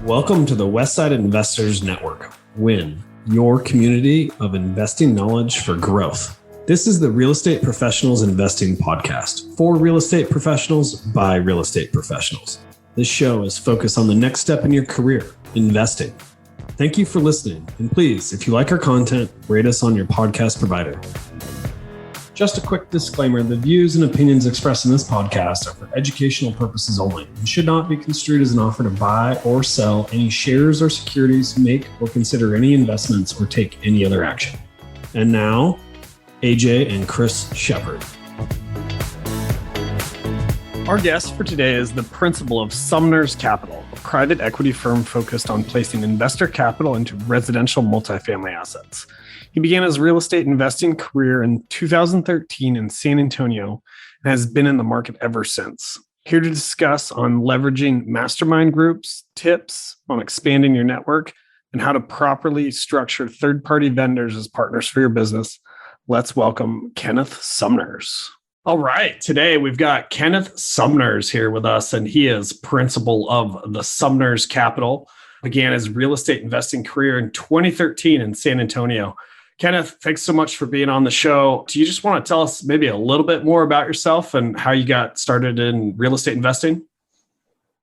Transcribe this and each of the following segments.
Welcome to the Westside Investors Network, WIN, your community of investing knowledge for growth. This is the Real Estate Professionals Investing Podcast for real estate professionals by real estate professionals. This show is focused on the next step in your career, investing. Thank you for listening. And please, if you like our content, rate us on your podcast provider. Just a quick disclaimer, the views and opinions expressed in this podcast are for educational purposes only and should not be construed as an offer to buy or sell any shares or securities, make or consider any investments, or take any other action. And now, AJ and Chris Shepard. Our guest for today is the Principal of Sumners Capital, a private equity firm focused on placing investor capital into residential multifamily assets. He began his real estate investing career in 2013 in San Antonio and has been in the market ever since. Here to discuss on leveraging mastermind groups, tips on expanding your network, and how to properly structure third-party vendors as partners for your business, let's welcome Kenneth Sumners. All right, today we've got Kenneth Sumners here with us, and he is principal of the Sumners Capital. Began his real estate investing career in 2013 in San Antonio. Kenneth, thanks so much for being on the show. Do you just want to tell us maybe a little bit more about yourself and how you got started in real estate investing?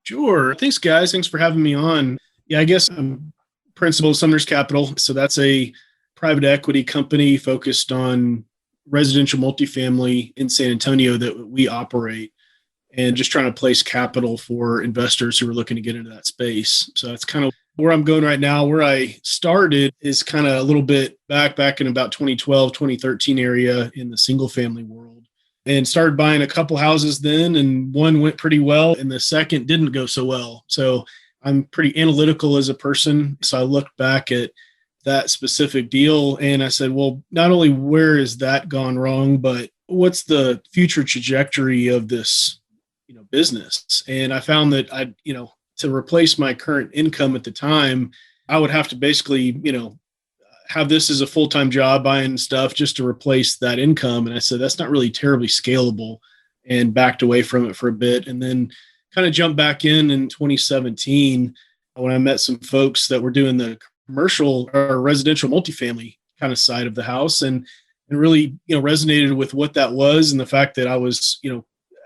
Sure. Thanks, guys. Thanks for having me on. Yeah, I guess I'm principal of Sumners Capital. So that's a private equity company focused on residential multifamily in San Antonio that we operate, and just trying to place capital for investors who are looking to get into that space. So that's kind of where I'm going right now. Where I started is kind of a little bit back in about 2012, 2013 area in the single family world, and started buying a couple houses then, and one went pretty well and the second didn't go so well. So I'm pretty analytical as a person. So I looked back at that specific deal and I said, well, not only where has that gone wrong, but what's the future trajectory of this business? And I found that to replace my current income at the time, I would have to basically, have this as a full-time job buying stuff just to replace that income. And I said, that's not really terribly scalable, and backed away from it for a bit. And then kind of jumped back in 2017 when I met some folks that were doing the commercial or residential multifamily kind of side of the house, and really, resonated with what that was, and the fact that I was,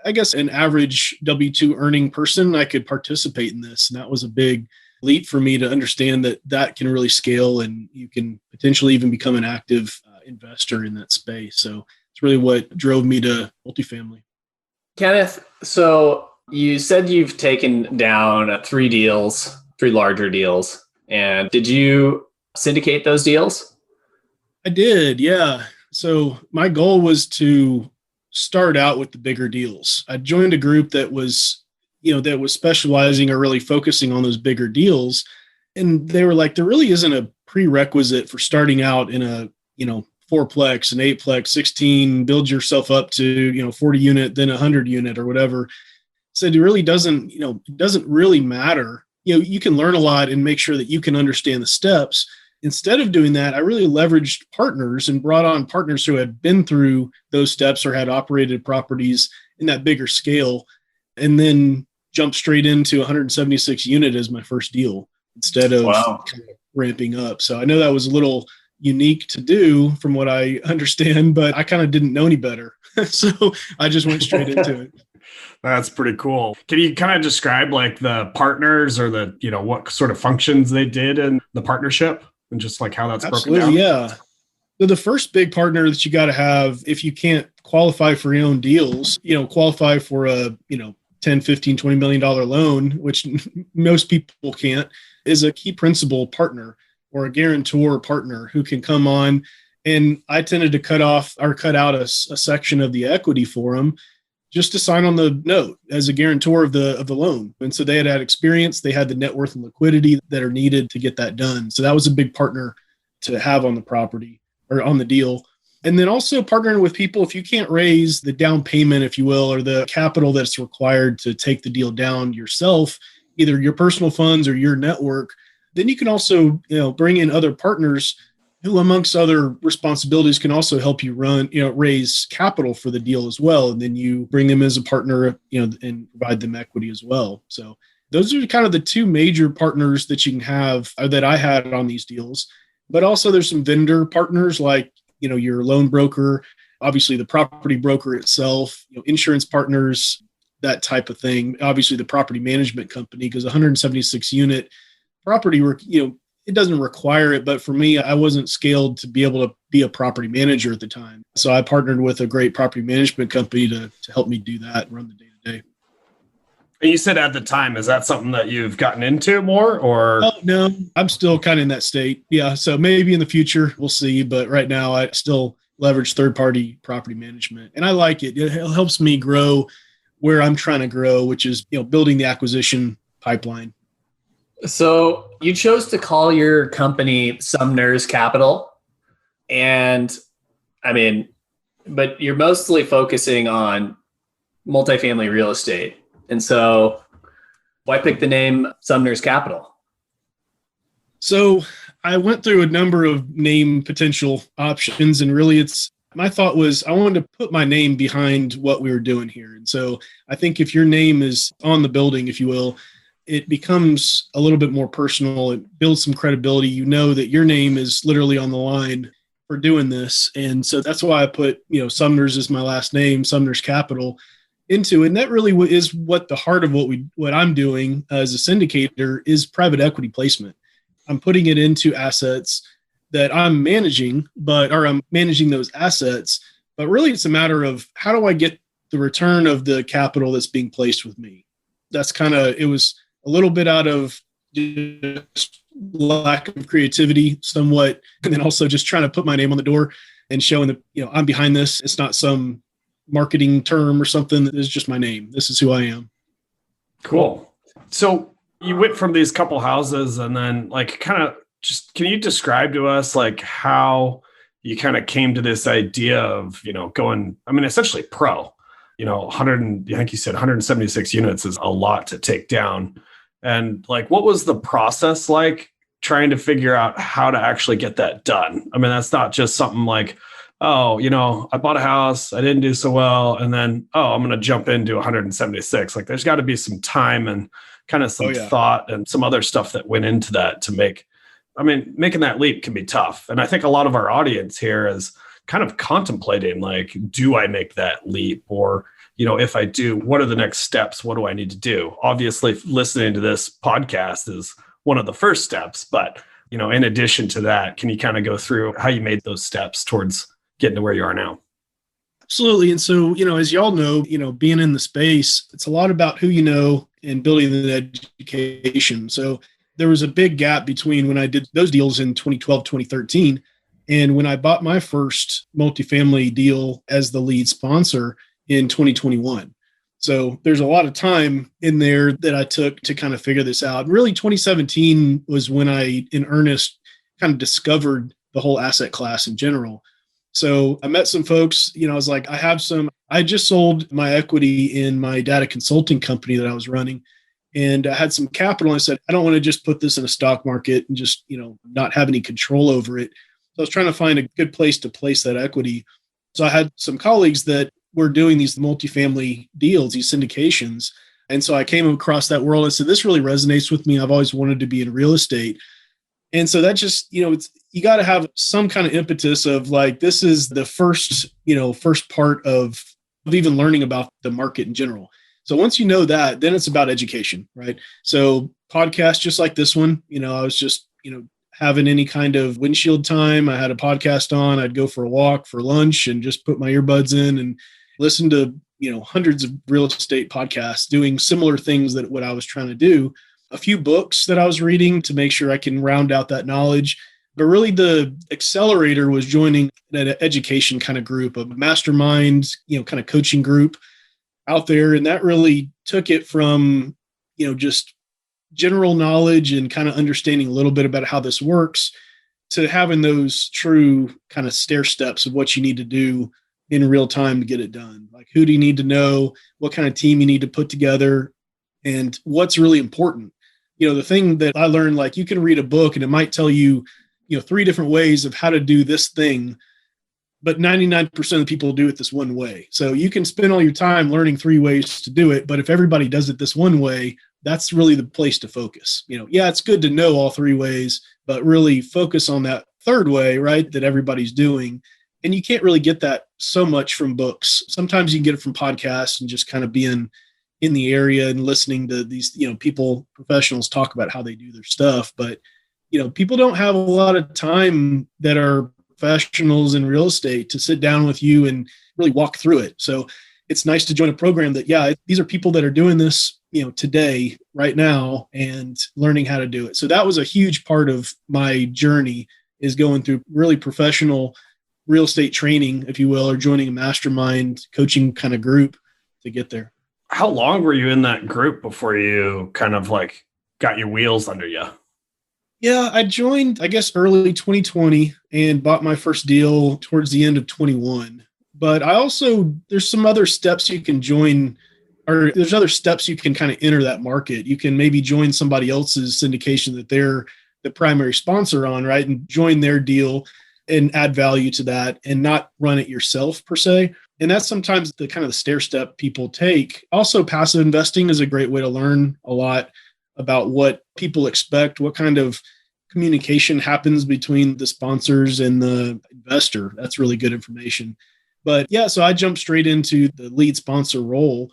I guess an average W-2 earning person, I could participate in this. And that was a big leap for me to understand that can really scale, and you can potentially even become an active investor in that space. So it's really what drove me to multifamily. Kenneth, so you said you've taken down three larger deals. And did you syndicate those deals? I did, yeah. So my goal was to start out with the bigger deals. I joined a group that was specializing or really focusing on those bigger deals. And they were like, there really isn't a prerequisite for starting out in a, 4-plex, an 8-plex, 16, build yourself up to, 40 unit, then 100 unit or whatever. So it really doesn't, it doesn't really matter. You can learn a lot and make sure that you can understand the steps. Instead of doing that, I really leveraged partners and brought on partners who had been through those steps or had operated properties in that bigger scale, and then jumped straight into 176 unit as my first deal instead of kind of ramping up. So I know that was a little unique to do from what I understand, but I kind of didn't know any better. So I just went straight into it. That's pretty cool. Can you kind of describe like the partners or the, what sort of functions they did in the partnership and just like how that's broken down? Yeah. So the first big partner that you got to have, if you can't qualify for your own deals, qualify for a, 10, 15, $20 million loan, which most people can't, is a key principal partner or a guarantor partner who can come on. And I tended to cut out a section of the equity for them, just to sign on the note as a guarantor of the loan. And so they had experience, they had the net worth and liquidity that are needed to get that done. So that was a big partner to have on the property or on the deal. And then also partnering with people, if you can't raise the down payment, if you will, or the capital that's required to take the deal down yourself, either your personal funds or your network, then you can also, bring in other partners who, amongst other responsibilities, can also help you raise capital for the deal as well. And then you bring them as a partner, and provide them equity as well. So those are kind of the two major partners that you can have, or that I had on these deals. But also there's some vendor partners like, your loan broker, obviously the property broker itself, insurance partners, that type of thing. Obviously the property management company, because 176 unit property work, it doesn't require it. But for me, I wasn't scaled to be able to be a property manager at the time. So I partnered with a great property management company to help me do that and run the day-to-day. And you said at the time, is that something that you've gotten into more or? Oh, no, I'm still kind of in that state. Yeah. So maybe in the future we'll see. But right now I still leverage third-party property management and I like it. It helps me grow where I'm trying to grow, which is, building the acquisition pipeline. So you chose to call your company Sumners Capital. And but you're mostly focusing on multifamily real estate. And so why pick the name Sumners Capital? So I went through a number of name potential options, and really my thought was I wanted to put my name behind what we were doing here. And so I think if your name is on the building, if you will, it becomes a little bit more personal. It builds some credibility. You know that your name is literally on the line for doing this. And so that's why I put, Sumners is my last name, Sumners Capital, into it. And that really is what the heart of what I'm doing as a syndicator is private equity placement. I'm putting it into assets that I'm managing, or I'm managing those assets. But really it's a matter of how do I get the return of the capital that's being placed with me? That's it was a little bit out of just lack of creativity somewhat. And then also just trying to put my name on the door and showing that, I'm behind this. It's not some marketing term or something. It's just my name. This is who I am. Cool. So you went from these couple houses and then can you describe to us how you kind of came to this idea of, going, essentially pro, 100, I think you said 176 units is a lot to take down. And what was the process like trying to figure out how to actually get that done? That's not just something I bought a house, I didn't do so well, and then, I'm going to jump into 176. There's got to be some time and kind of some thought and some other stuff that went into that to making that leap can be tough. And I think a lot of our audience here is kind of contemplating, do I make that leap? Or, if I do, what are the next steps? What do I need to do? Obviously, listening to this podcast is one of the first steps, but, in addition to that, can you kind of go through how you made those steps towards getting to where you are now? Absolutely. And so, as y'all know, being in the space, it's a lot about who you know and building the education. So there was a big gap between when I did those deals in 2012, 2013, and when I bought my first multifamily deal as the lead sponsor in 2021. So there's a lot of time in there that I took to kind of figure this out. Really, 2017 was when I, in earnest, kind of discovered the whole asset class in general. So I met some folks, I was like, I just sold my equity in my data consulting company that I was running. And I had some capital. And I said, I don't want to just put this in a stock market and just, not have any control over it. So I was trying to find a good place to place that equity. So I had some colleagues that were doing these multifamily deals, these syndications. And so I came across that world and said, this really resonates with me. I've always wanted to be in real estate. And so that just, you got to have some kind of impetus of this is the first part of even learning about the market in general. So once you know that, then it's about education, right? So podcasts just like this one, I was just, having any kind of windshield time. I had a podcast on, I'd go for a walk for lunch and just put my earbuds in and listen to, hundreds of real estate podcasts doing similar things that what I was trying to do. A few books that I was reading to make sure I can round out that knowledge. But really the accelerator was joining an education kind of group, a mastermind, kind of coaching group out there. And that really took it from, just general knowledge and kind of understanding a little bit about how this works to having those true kind of stair steps of what you need to do in real time to get it done. Who do you need to know? What kind of team you need to put together? And what's really important? The thing that I learned, you can read a book and it might tell you, 3 different ways of how to do this thing, but 99% of the people do it this one way. So you can spend all your time learning 3 ways to do it. But if everybody does it this one way, that's really the place to focus. Yeah, it's good to know all three ways, but really focus on that third way, right, that everybody's doing. And you can't really get that so much from books. Sometimes you can get it from podcasts and just kind of being in the area and listening to these, professionals talk about how they do their stuff. But, people don't have a lot of time that are professionals in real estate to sit down with you and really walk through it. So it's nice to join a program that, these are people that are doing this, today, right now, and learning how to do it. So that was a huge part of my journey, is going through really professional real estate training, if you will, or joining a mastermind coaching kind of group to get there. How long were you in that group before you kind of like got your wheels under you? Yeah, I joined, I guess, early 2020 and bought my first deal towards the end of 21. But there's some other steps you can join, or there's other steps you can kind of enter that market. You can maybe join somebody else's syndication that they're the primary sponsor on, right? And join their deal and add value to that and not run it yourself per se. And that's sometimes the kind of the stair step people take. Also, passive investing is a great way to learn a lot about what people expect, what kind of communication happens between the sponsors and the investor. That's really good information. But yeah, so I jumped straight into the lead sponsor role.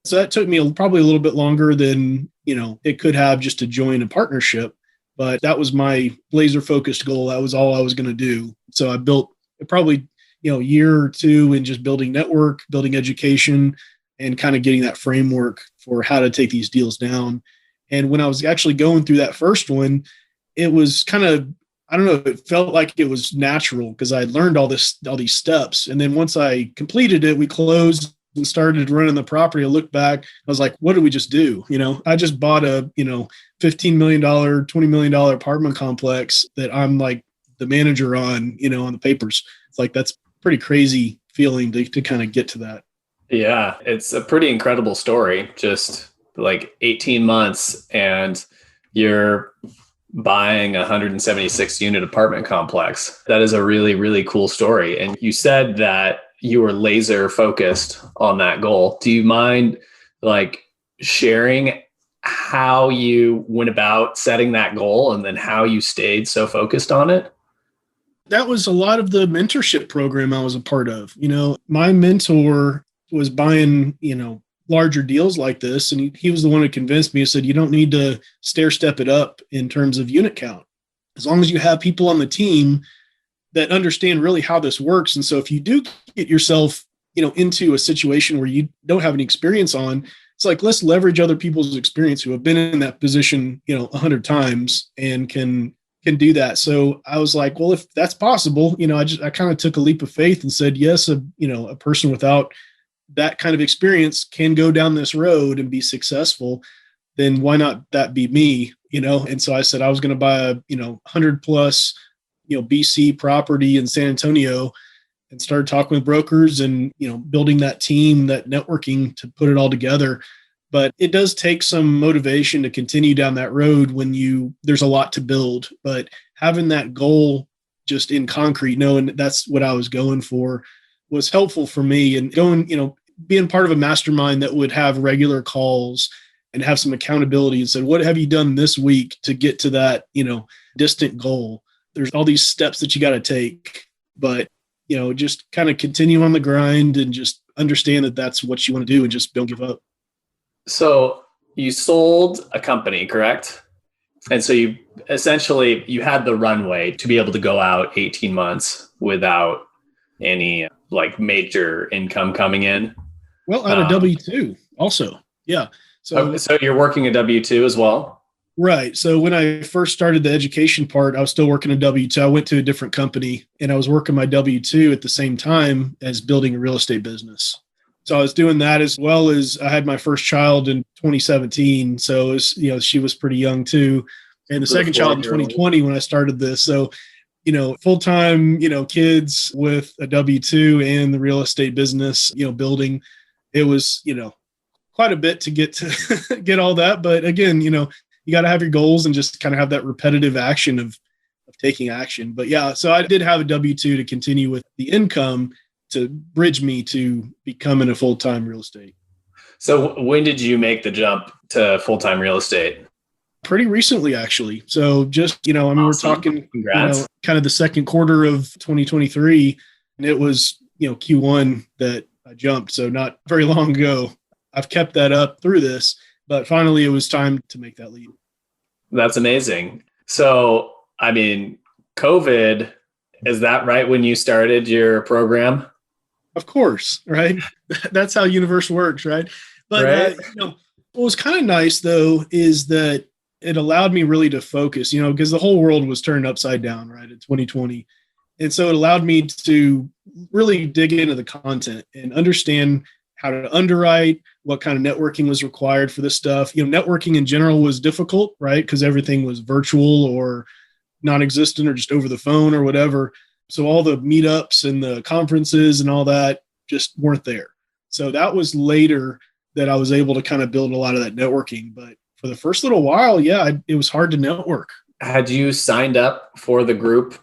So that took me probably a little bit longer than, it could have just to join a partnership. But that was my laser focused goal. That was all I was going to do. So I built probably, a year or two in just building network, building education, and kind of getting that framework for how to take these deals down. And when I was actually going through that first one, it was kind of, I don't know, it felt like it was natural because I had learned all these steps. And then once I completed it, we closed and started running the property. I looked back, I was like, what did we just do? I just bought a, $15 million, $20 million apartment complex that I'm like the manager on, on the papers. It's like, that's pretty crazy feeling to kind of get to that. Yeah, it's a pretty incredible story. Just like 18 months and you're buying a 176 unit apartment complex. That is a really, really cool story. And you said that you were laser focused on that goal. Do you mind like sharing how you went about setting that goal and then how you stayed so focused on it? That was a lot of the mentorship program I was a part of. My mentor was buying, larger deals like this. And he was the one who convinced me. He said, you don't need to stair step it up in terms of unit count. As long as you have people on the team that understand really how this works. And so if you do get yourself, into a situation where you don't have any experience on, it's like, let's leverage other people's experience who have been in that position, 100 times and can do that. So I was like, well, if that's possible, I kind of took a leap of faith and said, yes, a person without that kind of experience can go down this road and be successful, then why not that be me, And so I said I was going to buy a, 100 plus, BC property in San Antonio, and started talking with brokers and, building that team, that networking to put it all together. But it does take some motivation to continue down that road when there's a lot to build, but having that goal just in concrete, knowing that that's what I was going for, was helpful for me. And going, being part of a mastermind that would have regular calls and have some accountability and said, what have you done this week to get to that, distant goal? There's all these steps that you got to take, but, just kind of continue on the grind and just understand that that's what you want to do and just don't give up. So you sold a company, correct? And so you had the runway to be able to go out 18 months without any like major income coming in. Well, at a W-2 also. Yeah. So you're working a W-2 as well? Right. So when I first started the education part, I was still working a W-2. I went to a different company and I was working my W-2 at the same time as building a real estate business. So I was doing that as well as I had my first child in 2017. So it was, she was pretty young too. And the second child in 2020 when I started this. So, full-time, kids with a W-2 and the real estate business, building, it was, quite a bit to get all that. But again, you got to have your goals and just kind of have that repetitive action of taking action. But yeah, so I did have a W-2 to continue with the income to bridge me to becoming a full-time real estate. So when did you make the jump to full-time real estate? Pretty recently, actually. So just, Awesome. we're talking, Congrats. kind of the second quarter of 2023, and it was, Q1 that I jumped. So not very long ago. I've kept that up through this, but finally it was time to make that leap. That's amazing. So, COVID, is that right when you started your program? Of course, right? That's how universe works, right? But Right. what was kind of nice though is that it allowed me really to focus, because the whole world was turned upside down, right, in 2020. And so it allowed me to really dig into the content and understand how to underwrite, what kind of networking was required for this stuff. Networking in general was difficult, right? Because everything was virtual or non-existent or just over the phone or whatever. So all the meetups and the conferences and all that just weren't there. So that was later that I was able to kind of build a lot of that networking. But for the first little while, it was hard to network. Had you signed up for the group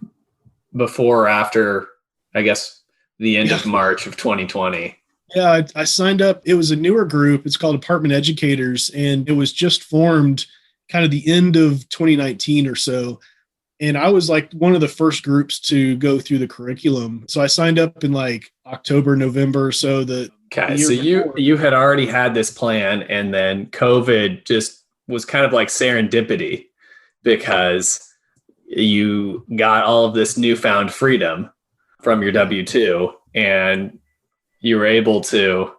before or after, I guess, the end of March of 2020? Yeah, I signed up. It was a newer group. It's called Apartment Educators, and it was just formed kind of the end of 2019 or so. And I was like one of the first groups to go through the curriculum. So I signed up in like October, November. So Okay, so you had already had this plan, and then COVID just was kind of like serendipity because you got all of this newfound freedom from your W-2 and you were able to,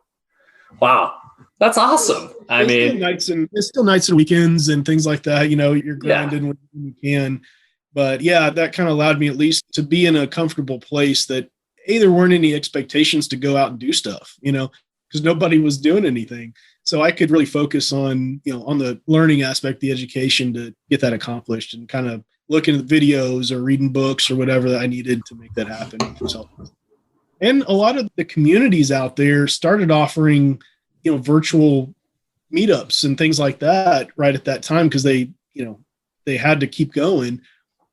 wow, that's awesome. It's still nights and weekends and things like that. You're grinding when you can. But yeah, that kind of allowed me at least to be in a comfortable place that there weren't any expectations to go out and do stuff, because nobody was doing anything. So I could really focus on, on the learning aspect, the education to get that accomplished and kind of looking at videos or reading books or whatever that I needed to make that happen. Which was helpful. And a lot of the communities out there started offering, virtual meetups and things like that right at that time because they had to keep going.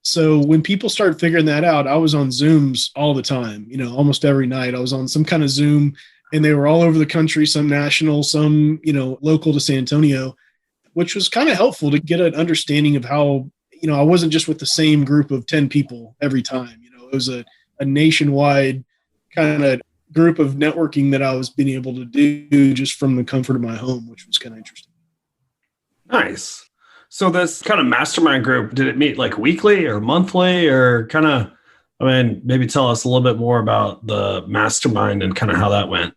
So when people started figuring that out, I was on Zooms all the time, almost every night. I was on some kind of Zoom, and they were all over the country, some national, some, local to San Antonio, which was kind of helpful to get an understanding of how, I wasn't just with the same group of 10 people every time. It was a nationwide kind of group of networking that I was being able to do just from the comfort of my home, which was kind of interesting. Nice. So this kind of mastermind group, did it meet like weekly or monthly or kind of, maybe tell us a little bit more about the mastermind and kind of how that went.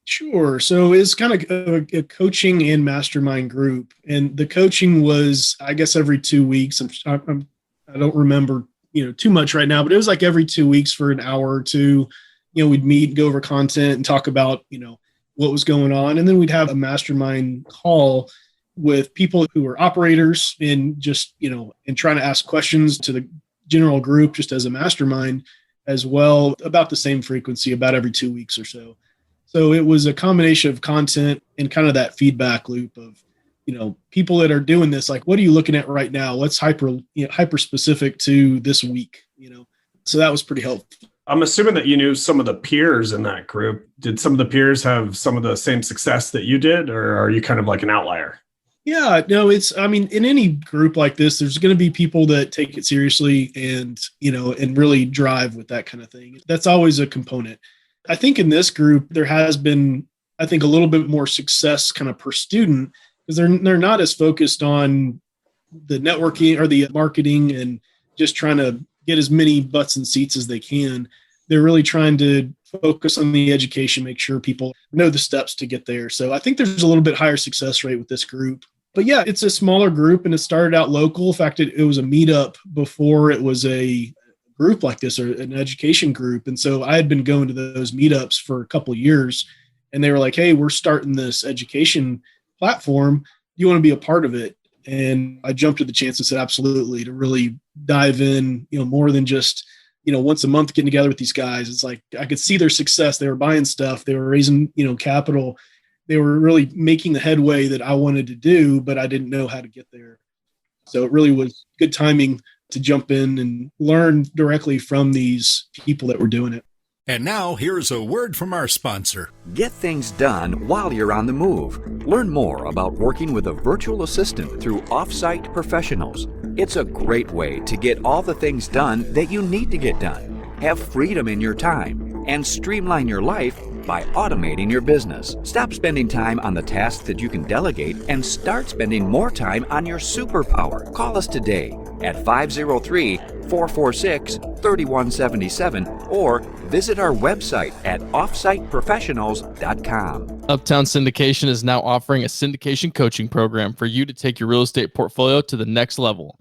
Sure. So it's kind of a coaching and mastermind group. And the coaching was, I guess, every 2 weeks. I don't remember, too much right now, but it was like every 2 weeks for an hour or two. We'd meet, go over content and talk about, what was going on. And then we'd have a mastermind call with people who were operators and just, and trying to ask questions to the general group just as a mastermind as well, about the same frequency, about every 2 weeks or so. So it was a combination of content and kind of that feedback loop of, people that are doing this, like, what are you looking at right now? What's hyper specific to this week, So that was pretty helpful. I'm assuming that you knew some of the peers in that group. Did some of the peers have some of the same success that you did, or are you kind of like an outlier? Yeah, no, in any group like this, there's going to be people that take it seriously and, and really drive with that kind of thing. That's always a component. I think in this group, there has been, I think, a little bit more success kind of per student because they're not as focused on the networking or the marketing and just trying to get as many butts and seats as they can. They're really trying to focus on the education, make sure people know the steps to get there. So I think there's a little bit higher success rate with this group. But yeah, it's a smaller group and it started out local. In fact, it was a meetup before it was a group like this or an education group. And so I had been going to those meetups for a couple of years and they were like, hey, we're starting this education platform. Do you want to be a part of it? And I jumped at the chance and said, absolutely, to really dive in, more than just, once a month getting together with these guys. It's like, I could see their success. They were buying stuff. They were raising, capital. They were really making the headway that I wanted to do, but I didn't know how to get there. So it really was good timing to jump in and learn directly from these people that were doing it. And now, here's a word from our sponsor. Get things done while you're on the move. Learn more about working with a virtual assistant through Offsite Professionals. It's a great way to get all the things done that you need to get done. Have freedom in your time and streamline your life by automating your business. Stop spending time on the tasks that you can delegate and start spending more time on your superpower. Call us today at 503-446-3177 or visit our website at offsiteprofessionals.com. Uptown Syndication is now offering a syndication coaching program for you to take your real estate portfolio to the next level.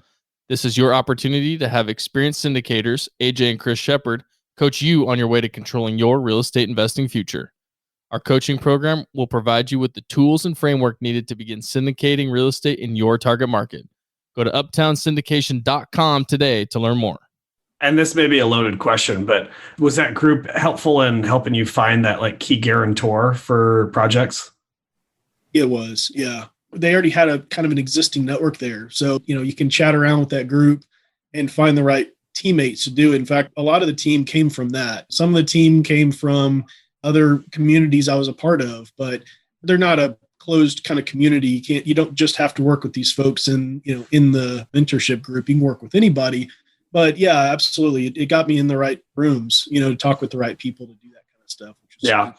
This is your opportunity to have experienced syndicators, AJ and Chris Shepard, coach you on your way to controlling your real estate investing future. Our coaching program will provide you with the tools and framework needed to begin syndicating real estate in your target market. Go to uptownsyndication.com today to learn more. And this may be a loaded question, but was that group helpful in helping you find that like key guarantor for projects? It was, yeah. They already had a kind of an existing network there. So, you can chat around with that group and find the right teammates to do it. In fact, a lot of the team came from that. Some of the team came from other communities I was a part of, but they're not a closed kind of community. You don't just have to work with these folks in the mentorship group. You can work with anybody. But yeah, absolutely. It got me in the right rooms, to talk with the right people to do that kind of stuff. Yeah.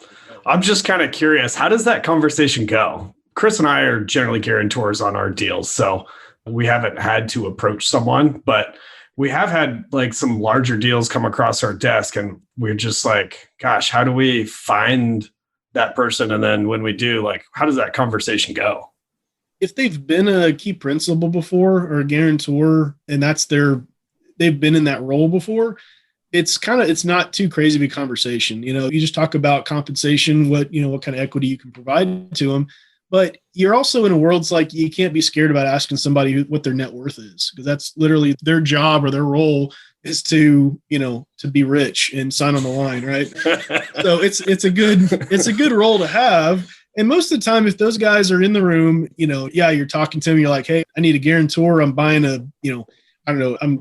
I'm just kind of curious. How does that conversation go? Chris and I are generally guarantors on our deals, so we haven't had to approach someone, but we have had like some larger deals come across our desk and we're just like, gosh, how do we find that person? And then when we do, like, how does that conversation go? If they've been a key principal before or a guarantor and they've been in that role before, it's not too crazy of a conversation. You just talk about compensation, what kind of equity you can provide to them. But you're also in a world, it's like you can't be scared about asking somebody what their net worth is, because that's literally their job or their role is to be rich and sign on the line, right? So it's a good role to have. And most of the time, if those guys are in the room, you're talking to them, you're like, hey, I need a guarantor. I'm buying I'm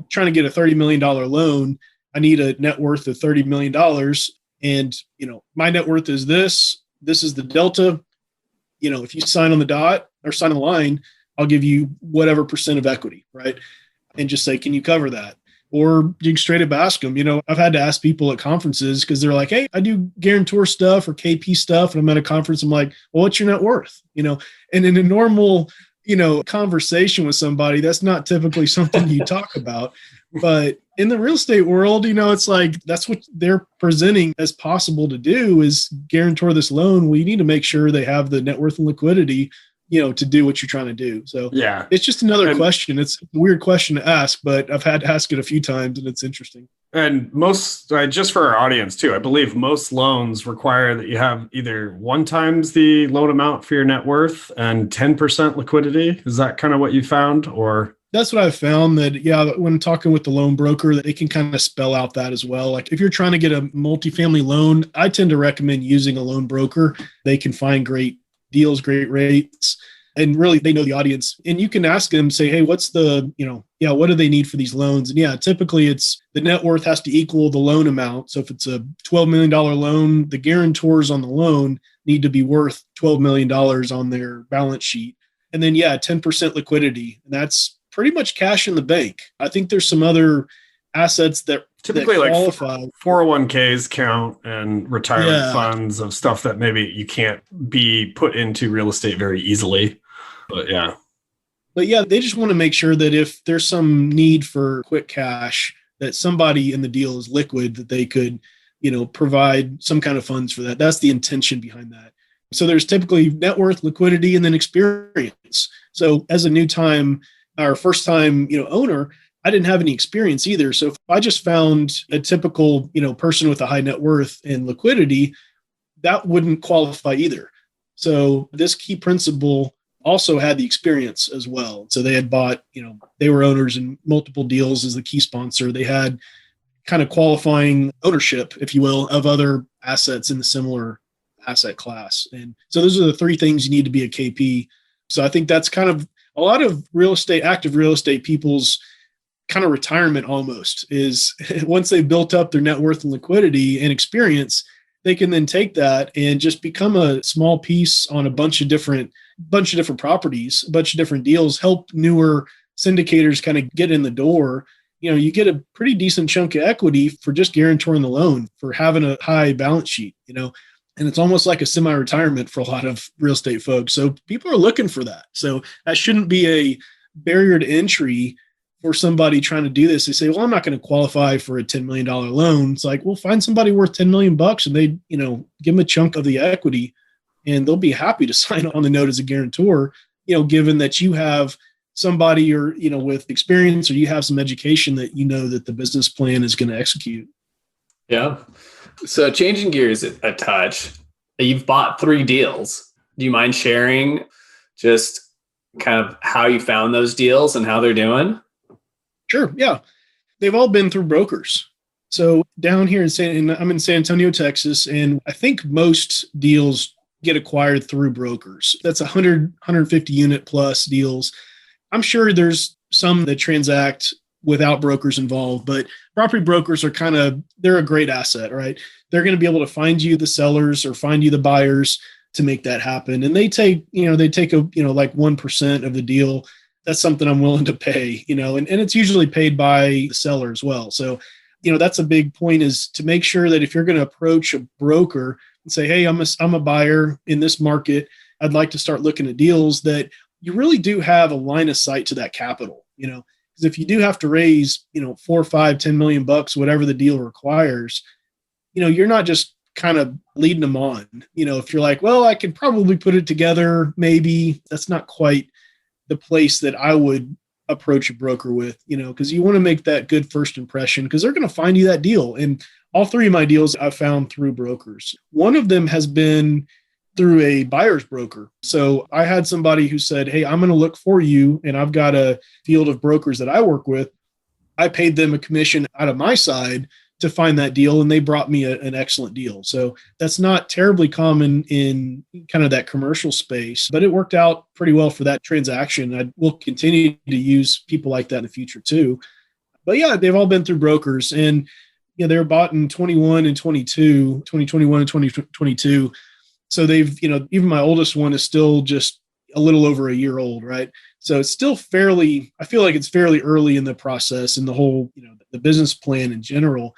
trying to get a $30 million loan. I need a net worth of $30 million. And, my net worth is this is the delta. If you sign on the dot or sign on the line, I'll give you whatever percent of equity, right? And just say, can you cover that? Or you can straight up ask them. I've had to ask people at conferences because they're like, hey, I do guarantor stuff or KP stuff. And I'm at a conference. I'm like, well, what's your net worth? And in a normal, conversation with somebody, that's not typically something you talk about. But in the real estate world, it's like, that's what they're presenting as possible to do is guarantor this loan. We need to make sure they have the net worth and liquidity, to do what you're trying to do. So yeah, it's just another question. It's a weird question to ask, but I've had to ask it a few times and it's interesting. And most, just for our audience too, I believe most loans require that you have either 1 times the loan amount for your net worth and 10% liquidity. Is that kind of what you found, or? That's what I've found that, when talking with the loan broker, that they can kind of spell out that as well. Like if you're trying to get a multifamily loan, I tend to recommend using a loan broker. They can find great deals, great rates, and really they know the audience. And you can ask them, say, hey, what's the, what do they need for these loans? And typically it's the net worth has to equal the loan amount. So if it's a $12 million loan, the guarantors on the loan need to be worth $12 million on their balance sheet. And then, 10% liquidity. And that's pretty much cash in the bank. I think there's some other assets that typically that qualify. Like 401ks count and retirement funds of stuff that maybe you can't be put into real estate very easily. But they just want to make sure that if there's some need for quick cash, that somebody in the deal is liquid, that they could, provide some kind of funds for that. That's the intention behind that. So there's typically net worth, liquidity, and then experience. So as a first time owner, I didn't have any experience either. So if I just found a typical, person with a high net worth and liquidity, that wouldn't qualify either. So this key principal also had the experience as well. So they had bought, they were owners in multiple deals as the key sponsor. They had kind of qualifying ownership, if you will, of other assets in the similar asset class. And so those are the 3 things you need to be a KP. So I think that's kind of a lot of active real estate people's kind of retirement almost. Is once they've built up their net worth and liquidity and experience, they can then take that and just become a small piece on a bunch of different properties, a bunch of different deals, help newer syndicators kind of get in the door. You get a pretty decent chunk of equity for just guaranteeing the loan, for having a high balance sheet, and it's almost like a semi-retirement for a lot of real estate folks. So people are looking for that. So that shouldn't be a barrier to entry for somebody trying to do this. They say, well, I'm not going to qualify for a $10 million loan. It's like, well, find somebody worth $10 million and they, give them a chunk of the equity and they'll be happy to sign on the note as a guarantor, given that you have somebody or, with experience, or you have some education that that the business plan is going to execute. Yeah. So changing gears a touch, you've bought 3 deals. Do you mind sharing just kind of how you found those deals and how they're doing? Sure. Yeah. They've all been through brokers. So down here I'm in San Antonio, Texas, and I think most deals get acquired through brokers. That's 150 unit plus deals. I'm sure there's some that transact without brokers involved, but property brokers are they're a great asset, right? They're going to be able to find you the sellers or find you the buyers to make that happen. And they take like 1% of the deal. That's something I'm willing to pay, and it's usually paid by the seller as well. So, that's a big point, is to make sure that if you're going to approach a broker and say, hey, I'm a buyer in this market, I'd like to start looking at deals, that you really do have a line of sight to that capital, because if you do have to raise, $4, $5, $10 million, whatever the deal requires, you're not just kind of leading them on. If you're like, well, I could probably put it together, maybe, that's not quite the place that I would approach a broker with, because you want to make that good first impression, because they're going to find you that deal. And all 3 of my deals I've found through brokers. One of them has been through a buyer's broker. So I had somebody who said, hey, I'm going to look for you, and I've got a field of brokers that I work with. I paid them a commission out of my side to find that deal, and they brought me an excellent deal. So that's not terribly common in kind of that commercial space, but it worked out pretty well for that transaction. I will continue to use people like that in the future too. But yeah, they've all been through brokers, and they were bought in 2021 and 2022. So they've, even my oldest one is still just a little over a year old, right? So it's still I feel like it's fairly early in the process and the whole, the business plan in general.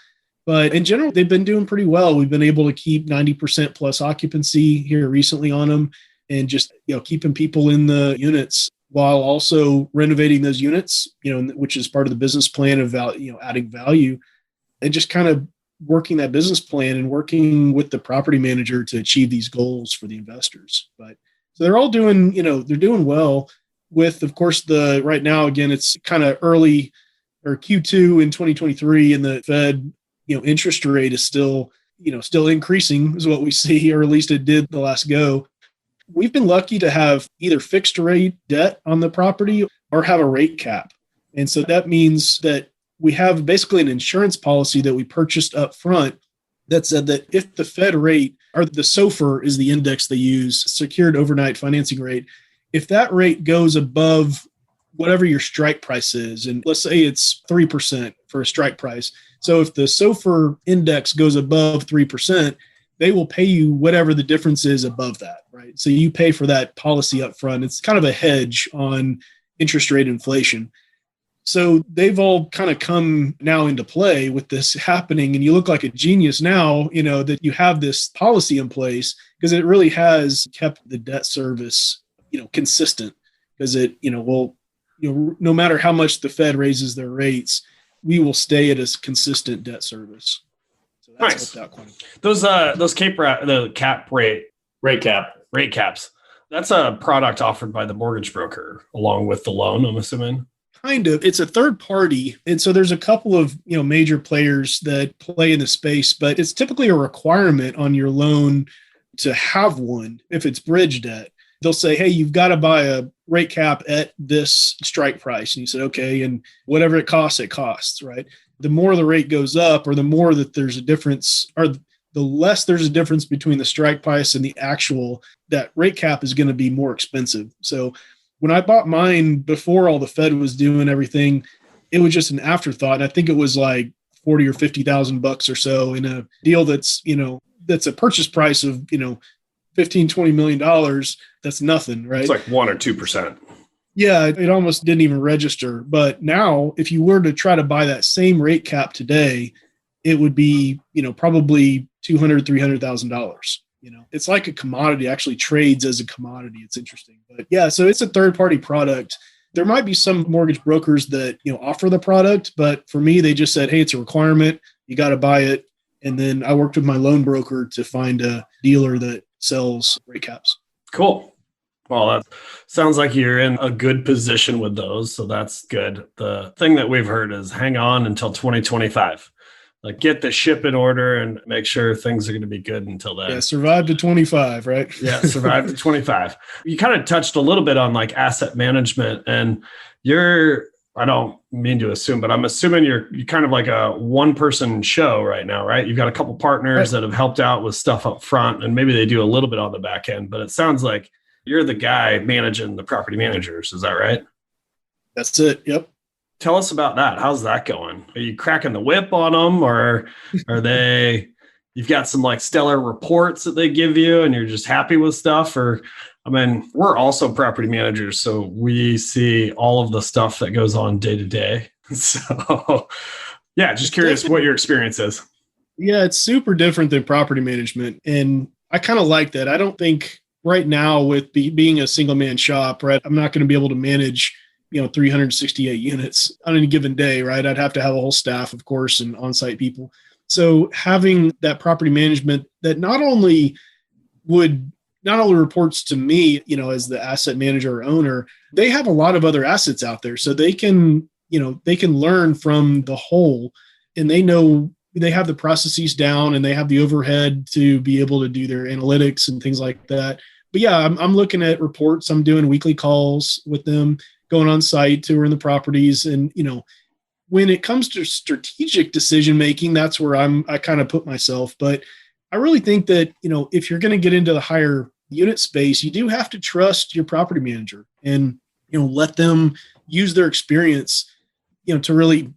But in general, they've been doing pretty well. We've been able to keep 90% plus occupancy here recently on them, and just, keeping people in the units while also renovating those units, which is part of the business plan of adding value, and just kind of working that business plan and working with the property manager to achieve these goals for the investors. But so they're all doing, they're doing well with, of course, right now, again, it's kind of early or Q2 in 2023, and the Fed, interest rate is still increasing, is what we see, or at least it did the last go. We've been lucky to have either fixed rate debt on the property or have a rate cap. And so that means that we have basically an insurance policy that we purchased up front that said that if the Fed rate, or the SOFR is the index they use, secured overnight financing rate, if that rate goes above whatever your strike price is, and let's say it's 3% for a strike price. So if the SOFR index goes above 3%, they will pay you whatever the difference is above that, right? So you pay for that policy up front. It's kind of a hedge on interest rate inflation. So they've all kind of come now into play with this happening, and you look like a genius now, that you have this policy in place, because it really has kept the debt service, consistent, because it, no matter how much the Fed raises their rates, we will stay at a consistent debt service. So that's nice. Those the rate caps. That's a product offered by the mortgage broker along with the loan, I'm assuming. Kind of. It's a third party. And so there's a couple of, major players that play in the space, but it's typically a requirement on your loan to have one. If it's bridge debt, they'll say, hey, you've got to buy a rate cap at this strike price. And you said, okay, and whatever it costs, right? The more the rate goes up, or the more that there's a difference, or the less there's a difference between the strike price and the actual, that rate cap is going to be more expensive. So when I bought mine before all the Fed was doing everything, it was just an afterthought. And I think it was like 40 or 50,000 bucks or so in a deal that's, that's a purchase price of, 15, $20 million. That's nothing, right? It's like 1 or 2%. Yeah, it almost didn't even register. But now if you were to try to buy that same rate cap today, it would be, probably $200,000, $300,000. It's like a commodity, actually trades as a commodity. It's interesting. But yeah, so it's a third-party product. There might be some mortgage brokers that, offer the product, but for me, they just said, hey, it's a requirement. You got to buy it. And then I worked with my loan broker to find a dealer that sells rate caps. Cool. Well, that sounds like you're in a good position with those. So that's good. The thing that we've heard is hang on until 2025. Like get the ship in order and make sure things are going to be good until then. Yeah, survive to 25, right? Yeah, survive to 25. You kind of touched a little bit on like asset management, and I don't mean to assume, but I'm assuming you're kind of like a one-person show right now, right? You've got a couple partners that have helped out with stuff up front, and maybe they do a little bit on the back end, but it sounds like you're the guy managing the property managers. Is that right? That's it. Yep. Tell us about that. How's that going? Are you cracking the whip on them, or are you've got some like stellar reports that they give you and you're just happy with stuff? Or, we're also property managers, so we see all of the stuff that goes on day to day. So yeah, just curious what your experience is. Yeah, it's super different than property management. And I kind of like that. I don't think right now with being a single man shop, right, I'm not going to be able to manage 368 units on any given day, right? I'd have to have a whole staff, of course, and on-site people. So having that property management that not only reports to me, as the asset manager or owner, they have a lot of other assets out there. So they can learn from the whole, and they know they have the processes down and they have the overhead to be able to do their analytics and things like that. But yeah, I'm looking at reports. I'm doing weekly calls with them, going on site, touring the properties. And, when it comes to strategic decision-making, that's where I kind of put myself. But I really think that, if you're going to get into the higher unit space, you do have to trust your property manager and, let them use their experience, to really,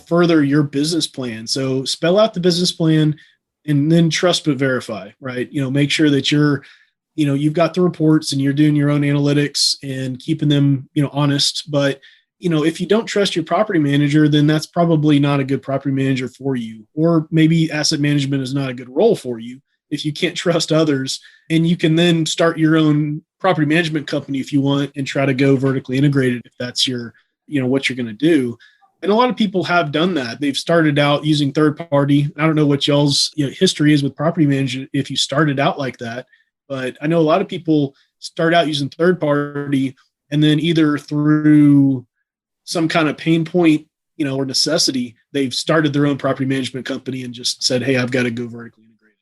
further your business plan. So spell out the business plan and then trust but verify, right? Make sure that you've got the reports and you're doing your own analytics and keeping them, honest. But, if you don't trust your property manager, then that's probably not a good property manager for you. Or maybe asset management is not a good role for you if you can't trust others. And you can then start your own property management company if you want and try to go vertically integrated if that's your, what you're going to do. And a lot of people have done that. They've started out using third party. I don't know what y'all's history is with property management if you started out like that. But I know a lot of people start out using third party and then either through some kind of pain point, or necessity, they've started their own property management company and just said, hey, I've got to go vertically integrated.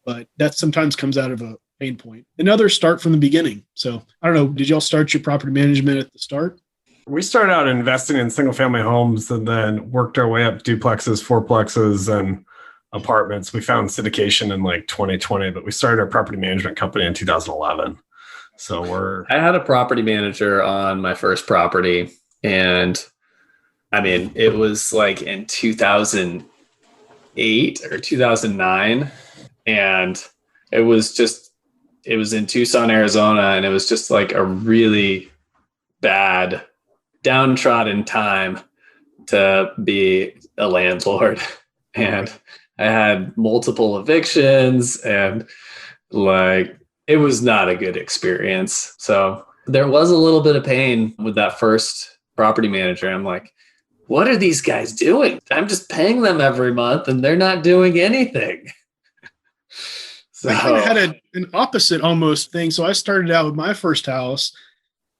But that sometimes comes out of a pain point. And others start from the beginning. So I don't know, did y'all start your property management at the start? We started out investing in single family homes and then worked our way up duplexes, fourplexes, and apartments. We found syndication in like 2020, but we started our property management company in 2011. So I had a property manager on my first property, and it was like in 2008 or 2009, and it was in Tucson, Arizona, and it was just like a really bad, downtrodden time to be a landlord. And I had multiple evictions and it was not a good experience. So there was a little bit of pain with that first property manager. I'm like, what are these guys doing? I'm just paying them every month and they're not doing anything. So I kind of had an opposite almost thing. So I started out with my first house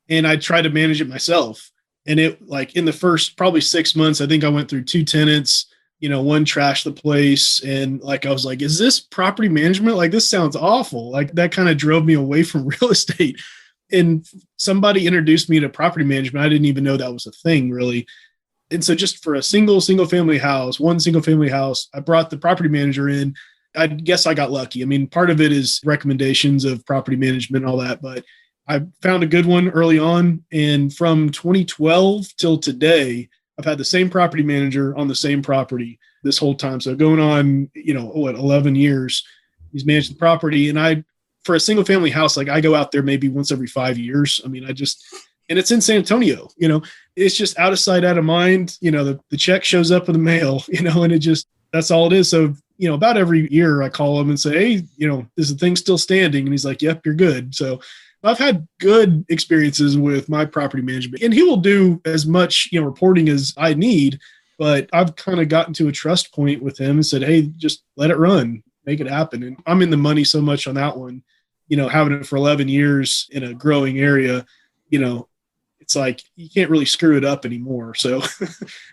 and I tried to manage it myself. And it in the first probably 6 months, I think I went through 2 tenants, one trashed the place. And I was like, is this property management? This sounds awful. That kind of drove me away from real estate. And somebody introduced me to property management. I didn't even know that was a thing really. And so just for a single family house, I brought the property manager in. I guess I got lucky. Part of it is recommendations of property management and all that, but I found a good one early on. And from 2012 till today, I've had the same property manager on the same property this whole time. So going on, 11 years, he's managed the property. And for a single family house, like I go out there maybe once every 5 years. I mean, and it's in San Antonio, it's just out of sight, out of mind. The check shows up in the mail, and that's all it is. So, about every year I call him and say, hey, is the thing still standing? And he's like, yep, you're good. So I've had good experiences with my property management, and he will do as much, reporting as I need, but I've kind of gotten to a trust point with him and said, hey, just let it run, make it happen. And I'm in the money so much on that one, having it for 11 years in a growing area, it's like you can't really screw it up anymore. So,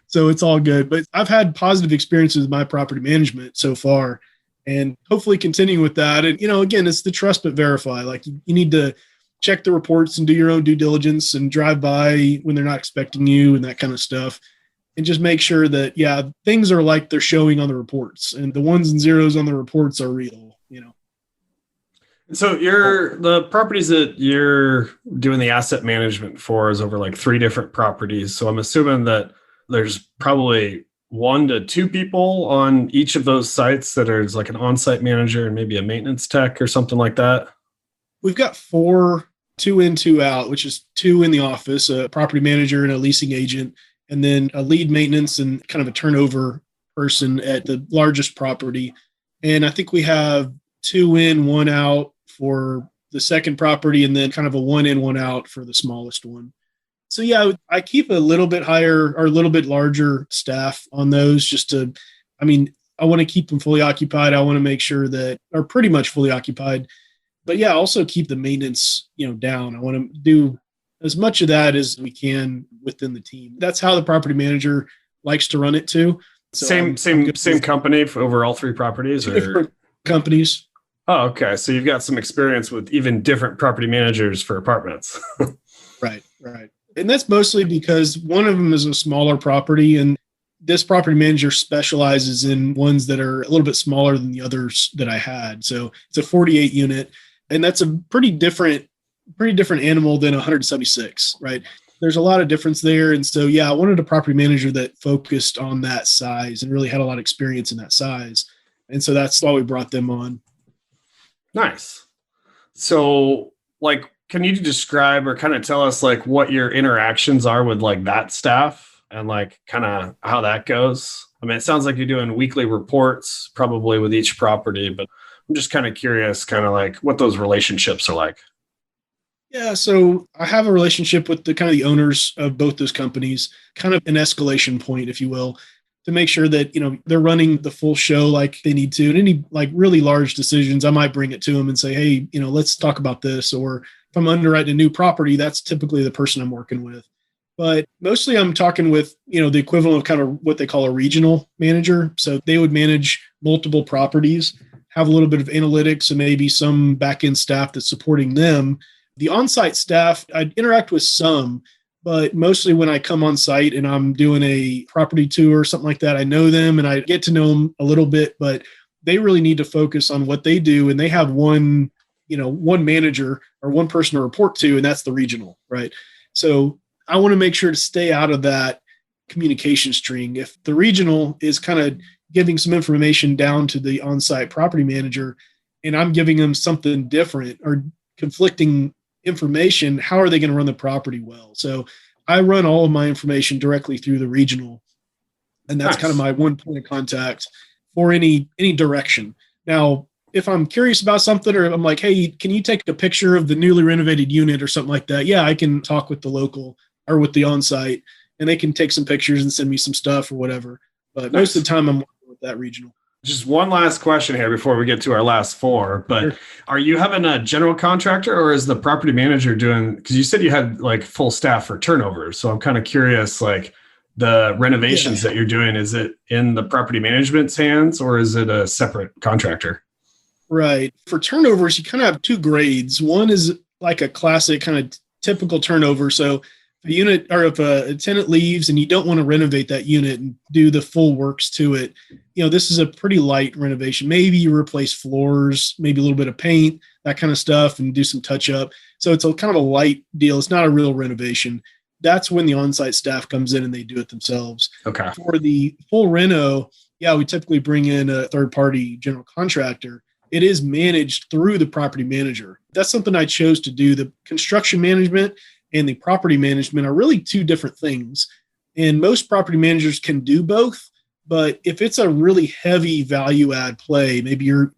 so it's all good. But I've had positive experiences with my property management so far, and hopefully continue with that. And, again, it's the trust but verify. Like you need to check the reports and do your own due diligence and drive by when they're not expecting you and that kind of stuff. And just make sure that, things are like they're showing on the reports, and the ones and zeros on the reports are real, So the properties that you're doing the asset management for is over like 3 different properties. So I'm assuming that there's probably 1 to 2 people on each of those sites that are like an on-site manager and maybe a maintenance tech or something like that. We've got 4, 2 in, 2 out, which is 2 in the office, a property manager and a leasing agent, and then a lead maintenance and kind of a turnover person at the largest property. And I think we have 2 in, 1 out for the second property, and then kind of a 1 in, 1 out for the smallest one. So I keep a little bit higher or a little bit larger staff on those I want to keep them fully occupied. I want to make sure that are pretty much fully occupied, but also keep the maintenance, down. I want to do as much of that as we can within the team. That's how the property manager likes to run it too. So same company for over all 3 properties, or different companies. Oh, okay. So you've got some experience with even different property managers for apartments. Right. And that's mostly because one of them is a smaller property, and this property manager specializes in ones that are a little bit smaller than the others that I had. So it's a 48 unit, and that's a pretty different animal than 176, right? There's a lot of difference there. And so, I wanted a property manager that focused on that size and really had a lot of experience in that size. And so that's why we brought them on. Nice. So, can you describe or kind of tell us what your interactions are with that staff and kind of how that goes? I mean, it sounds like you're doing weekly reports probably with each property, but I'm just kind of curious, what those relationships are like. Yeah, so I have a relationship with the owners of both those companies, kind of an escalation point, if you will, to make sure that, they're running the full show like they need to. And any really large decisions, I might bring it to them and say, hey, let's talk about this. Or if I'm underwriting a new property, that's typically the person I'm working with. But mostly I'm talking with, the equivalent of kind of what they call a regional manager. So they would manage multiple properties, have a little bit of analytics and maybe some back-end staff that's supporting them. The on-site staff, I interact with some, but mostly when I come on site and I'm doing a property tour or something like that, I know them and I get to know them a little bit, but they really need to focus on what they do. And they have one manager or one person to report to, and that's the regional, right? So I want to make sure to stay out of that communication string. If the regional is kind of giving some information down to the on-site property manager and I'm giving them something different or conflicting information, how are they going to run the property well? So I run all of my information directly through the regional, and that's kind of my one point of contact for any direction. Now, if I'm curious about something or I'm like, hey, can you take a picture of the newly renovated unit or something like that? Yeah, I can talk with the local or with the on-site, and they can take some pictures and send me some stuff or whatever. But most of the time I'm working with that regional. Just one last question here before we get to our last 4, but sure. Are you having a general contractor or is the property manager doing, because you said you had full staff for turnovers. So I'm kind of curious, the renovations that you're doing, is it in the property management's hands or is it a separate contractor? Right. For turnovers, you kind of have 2 grades. One is like a classic kind of typical turnover. So if a unit or if a tenant leaves and you don't want to renovate that unit and do the full works to it, this is a pretty light renovation. Maybe you replace floors, maybe a little bit of paint, that kind of stuff, and do some touch up. So it's a kind of a light deal. It's not a real renovation. that's when the on-site staff comes in and they do it themselves. Okay. For the full reno, yeah, we typically bring in a third-party general contractor. It is managed through the property manager. That's something I chose to do. The construction management and the property management are really two different things. And most property managers can do both. But if it's a really heavy value add play, maybe you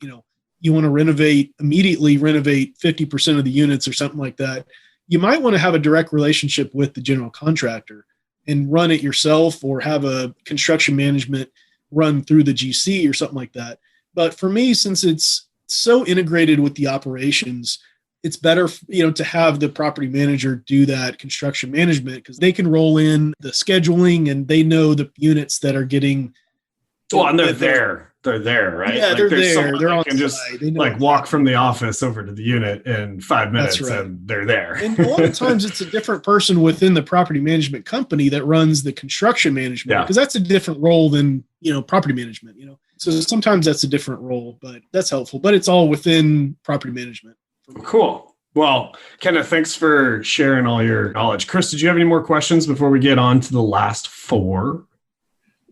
want to immediately renovate 50% of the units or something like that, you might want to have a direct relationship with the general contractor and run it yourself, or have a construction management run through the GC or something like that. But for me, since it's so integrated with the operations, it's better, to have the property manager do that construction management, because they can roll in the scheduling and they know the units that are getting. Well, and they're there. They're there, right? Yeah, they're there. They're on can just walk from the office over to the unit in 5 minutes, right. And they're there. And a lot of times it's a different person within the property management company that runs the construction management, because that's a different role than, property management, So sometimes that's a different role, but that's helpful. But it's all within property management. Cool. Well, Kenneth, thanks for sharing all your knowledge. Chris, did you have any more questions before we get on to the last 4?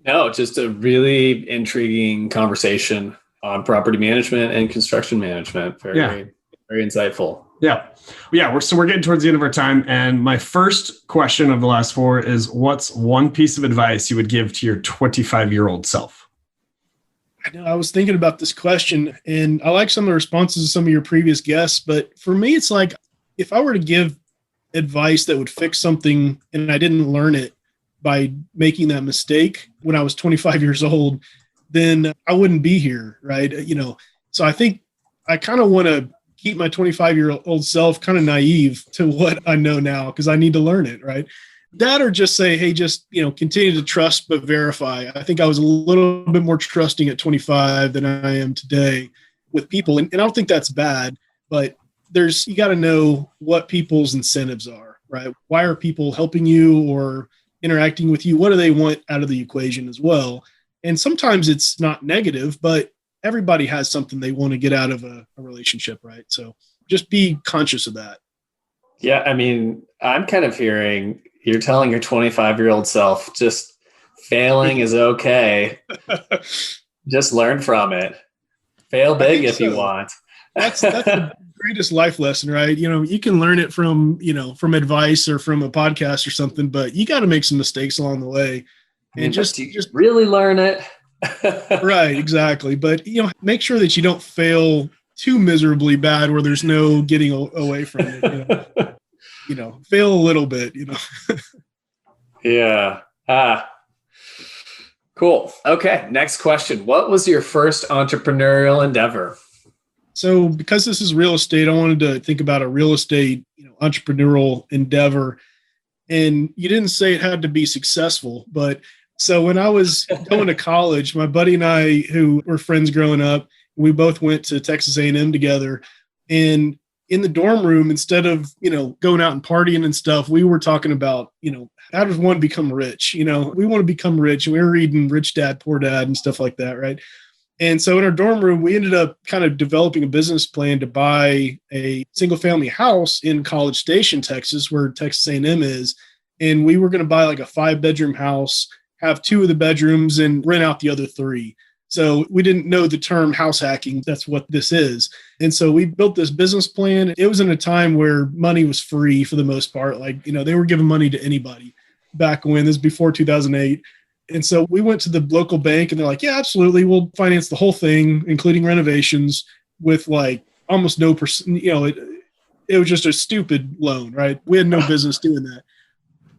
No, just a really intriguing conversation on property management and construction management. Very insightful. Yeah. We're getting towards the end of our time. And my first question of the last 4 is, what's one piece of advice you would give to your 25-year-old self? I know I was thinking about this question, and I like some of the responses of some of your previous guests, but for me, it's like, if I were to give advice that would fix something and I didn't learn it by making that mistake when I was 25 years old, then I wouldn't be here, right? So I think I kind of want to keep my 25-year-old self kind of naive to what I know now, because I need to learn it, right? That, or just say, hey, just, continue to trust but verify. I think I was a little bit more trusting at 25 than I am today with people. And I don't think that's bad, but you got to know what people's incentives are, right? Why are people helping you or interacting with you? What do they want out of the equation as well? And sometimes it's not negative, but everybody has something they want to get out of a relationship, right? So just be conscious of that. Yeah, I mean, I'm kind of hearing you're telling your 25-year-old self, just failing is okay. Just learn from it. Fail big if you want. That's the greatest life lesson, right? You can learn it from advice or from a podcast or something, but you got to make some mistakes along the way, and just really learn it. Right, exactly. But make sure that you don't fail too miserably bad where there's no getting away from it. Fail a little bit. Yeah. Cool. Okay. Next question. What was your first entrepreneurial endeavor? So because this is real estate, I wanted to think about a real estate, entrepreneurial endeavor. And you didn't say it had to be successful, but so when I was going to college, my buddy and I, who were friends growing up, we both went to Texas A&M together. And in the dorm room, instead of, going out and partying and stuff, we were talking about, how does one become rich? We want to become rich. And we were reading Rich Dad, Poor Dad and stuff like that, right? And so in our dorm room, we ended up kind of developing a business plan to buy a single-family house in College Station, Texas, where Texas A&M is. And we were going to buy like a 5-bedroom house, have 2 of the bedrooms, and rent out the other 3. So we didn't know the term house hacking. That's what this is. And so we built this business plan. It was in a time where money was free for the most part. Like, they were giving money to anybody back when. This is before 2008. And so we went to the local bank and they're like, yeah, absolutely. We'll finance the whole thing, including renovations, with like almost no percent. It was just a stupid loan, right? We had no business doing that.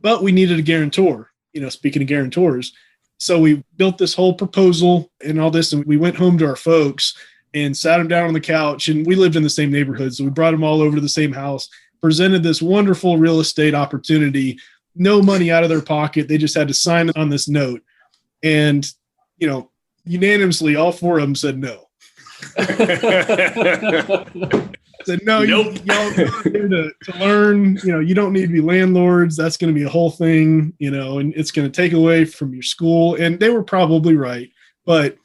But we needed a guarantor, speaking of guarantors. So we built this whole proposal and all this, and we went home to our folks and sat them down on the couch, and we lived in the same neighborhood. So we brought them all over to the same house, presented this wonderful real estate opportunity, no money out of their pocket. They just had to sign on this note. And, unanimously, all 4 of them said no. Said, no, nope. Y'all are here to learn, you don't need to be landlords. That's going to be a whole thing, and it's going to take away from your school. And they were probably right. But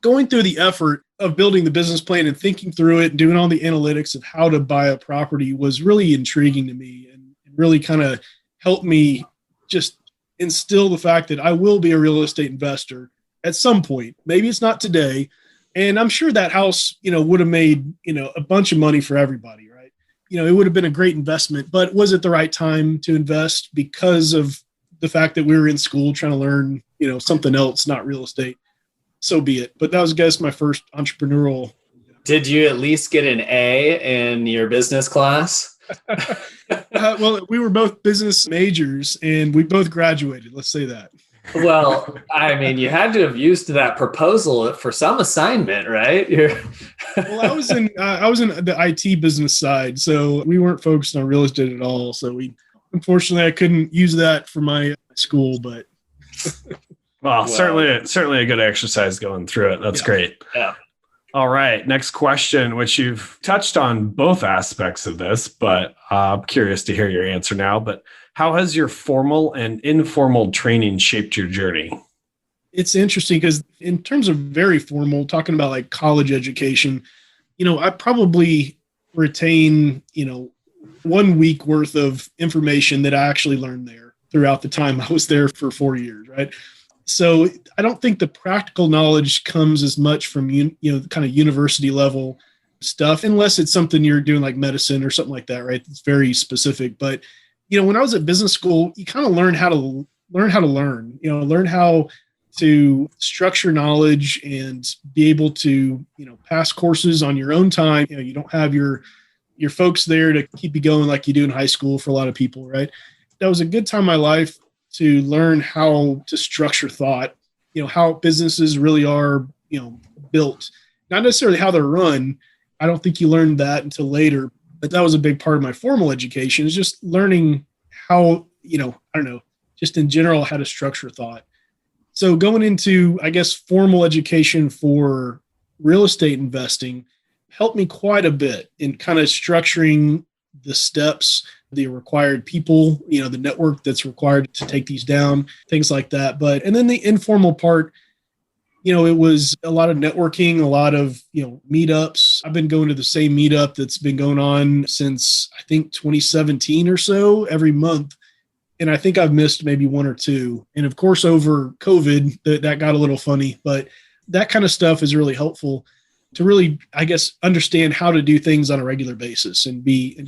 going through the effort of building the business plan and thinking through it and doing all the analytics of how to buy a property was really intriguing to me, and really kind of helped me just instill the fact that I will be a real estate investor at some point. Maybe it's not today. And I'm sure that house, would have made, a bunch of money for everybody, right? It would have been a great investment, but was it the right time to invest because of the fact that we were in school trying to learn, something else, not real estate? So be it. But that was, I guess, my first entrepreneurial. Did you at least get an A in your business class? Well, we were both business majors and we both graduated. Let's say that. Well, I mean, you had to have used that proposal for some assignment, right? Well, I was in the IT business side, so we weren't focused on real estate at all. So unfortunately, I couldn't use that for my school, but. Well, certainly a good exercise going through it. That's great. Yeah. All right. Next question, which you've touched on both aspects of this, but I'm curious to hear your answer now. But how has your formal and informal training shaped your journey? It's interesting because in terms of very formal, talking about like college education, I probably retain, 1 week worth of information that I actually learned there throughout the time I was there for 4 years, right? So I don't think the practical knowledge comes as much from, kind of university level stuff, unless it's something you're doing like medicine or something like that, right? It's very specific. But, when I was at business school, you kind of learn how to learn, learn how to structure knowledge and be able to, pass courses on your own time. You don't have your folks there to keep you going like you do in high school for a lot of people, right? That was a good time in my life to learn how to structure thought, how businesses really are, built, not necessarily how they're run. I don't think you learned that until later, but that was a big part of my formal education, is just learning how, just in general, how to structure thought. So going into, I guess, formal education for real estate investing helped me quite a bit in kind of structuring the steps, the required people, the network that's required to take these down, things like that. And then the informal part, it was a lot of networking, a lot of, meetups. I've been going to the same meetup that's been going on since I think 2017 or so, every month. And I think I've missed maybe one or two. And of course, over COVID, that got a little funny, but that kind of stuff is really helpful to really, I guess, understand how to do things on a regular basis and be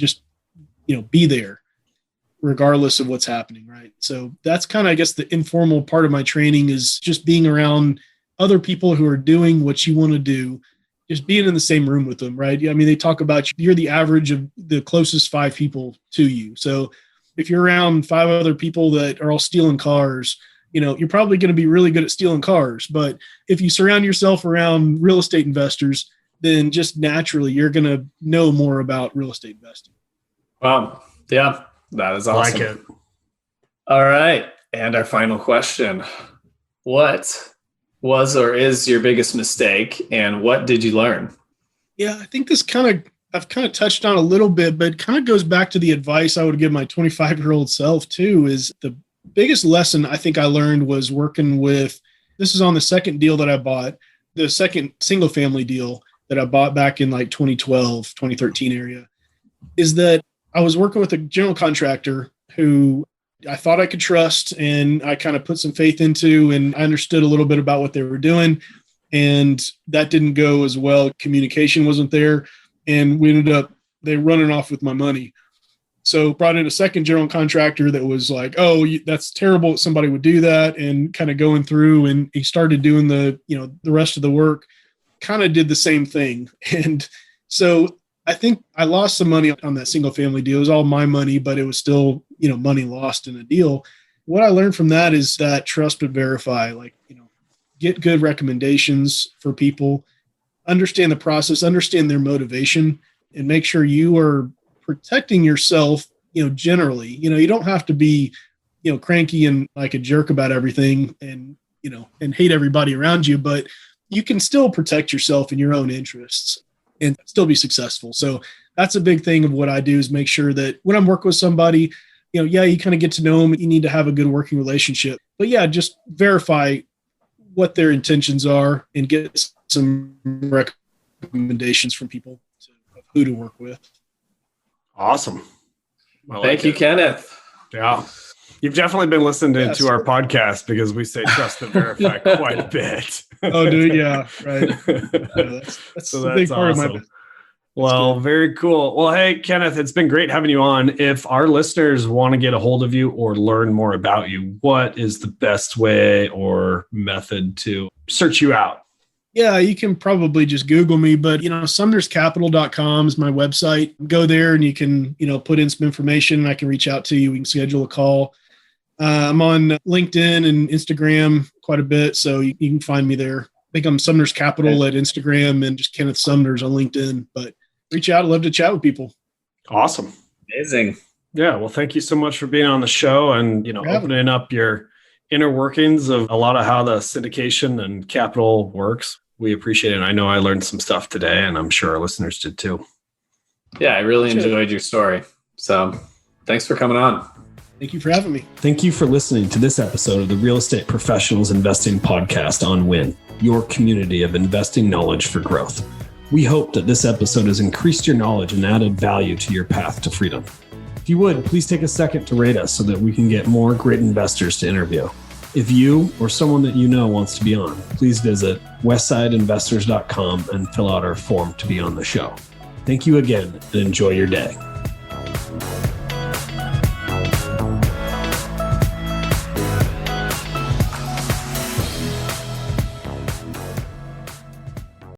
there regardless of what's happening. Right. So that's kind of, I guess, the informal part of my training is just being around other people who are doing what you want to do, just being in the same room with them. Right. I mean, they talk about you're the average of the closest 5 people to you. So if you're around 5 other people that are all stealing cars, you're probably going to be really good at stealing cars. But if you surround yourself around real estate investors, then just naturally you're going to know more about real estate investing. Wow. Yeah, that is awesome. Like it. All right. And our final question. What was or is your biggest mistake, and what did you learn? Yeah, I think I've kind of touched on a little bit, but it kind of goes back to the advice I would give my 25-year-old self too, is the biggest lesson I think I learned was working with, this is on the second deal that I bought, the second single family deal that I bought back in like 2012, 2013 area, is that I was working with a general contractor who I thought I could trust, and I kind of put some faith into, and I understood a little bit about what they were doing, and that didn't go as well. Communication wasn't there, and we ended up, they running off with my money. So brought in a second general contractor that was like, oh, that's terrible that somebody would do that, and kind of going through, and he started doing the rest of the work, kind of did the same thing. And so I think I lost some money on that single family deal. It was all my money, but it was still, money lost in a deal. What I learned from that is that trust but verify, get good recommendations for people, understand the process, understand their motivation, and make sure you are protecting yourself, generally. You don't have to be, cranky and like a jerk about everything and, and hate everybody around you, but you can still protect yourself in your own interests and still be successful. So that's a big thing of what I do, is make sure that when I'm working with somebody, you kind of get to know them. You need to have a good working relationship, but just verify what their intentions are and get some recommendations from people of who to work with. Awesome. Thank you, Kenneth. Yeah. You've definitely been listening to our podcast because we say trust and verify quite a bit. Oh, dude. Yeah. Right. That's So a big part of my awesome. Well, very cool. Well, hey, Kenneth, it's been great having you on. If our listeners want to get a hold of you or learn more about you, what is the best way or method to search you out? Yeah, you can probably just Google me, but SumnersCapital.com is my website. Go there and you can, put in some information. I can reach out to you. We can schedule a call. I'm on LinkedIn and Instagram quite a bit, so you can find me there. I think I'm Sumners Capital at Instagram and just Kenneth Sumners on LinkedIn, but reach out. I'd love to chat with people. Awesome. Amazing. Yeah. Well, thank you so much for being on the show and, opening up your inner workings of a lot of how the syndication and capital works. We appreciate it. I know I learned some stuff today, and I'm sure our listeners did too. Yeah, I really enjoyed your story. So thanks for coming on. Thank you for having me. Thank you for listening to this episode of the Real Estate Professionals Investing Podcast on WIN, your community of investing knowledge for growth. We hope that this episode has increased your knowledge and added value to your path to freedom. If you would, please take a second to rate us so that we can get more great investors to interview. If you or someone that you know wants to be on, please visit westsideinvestors.com and fill out our form to be on the show. Thank you again and enjoy your day.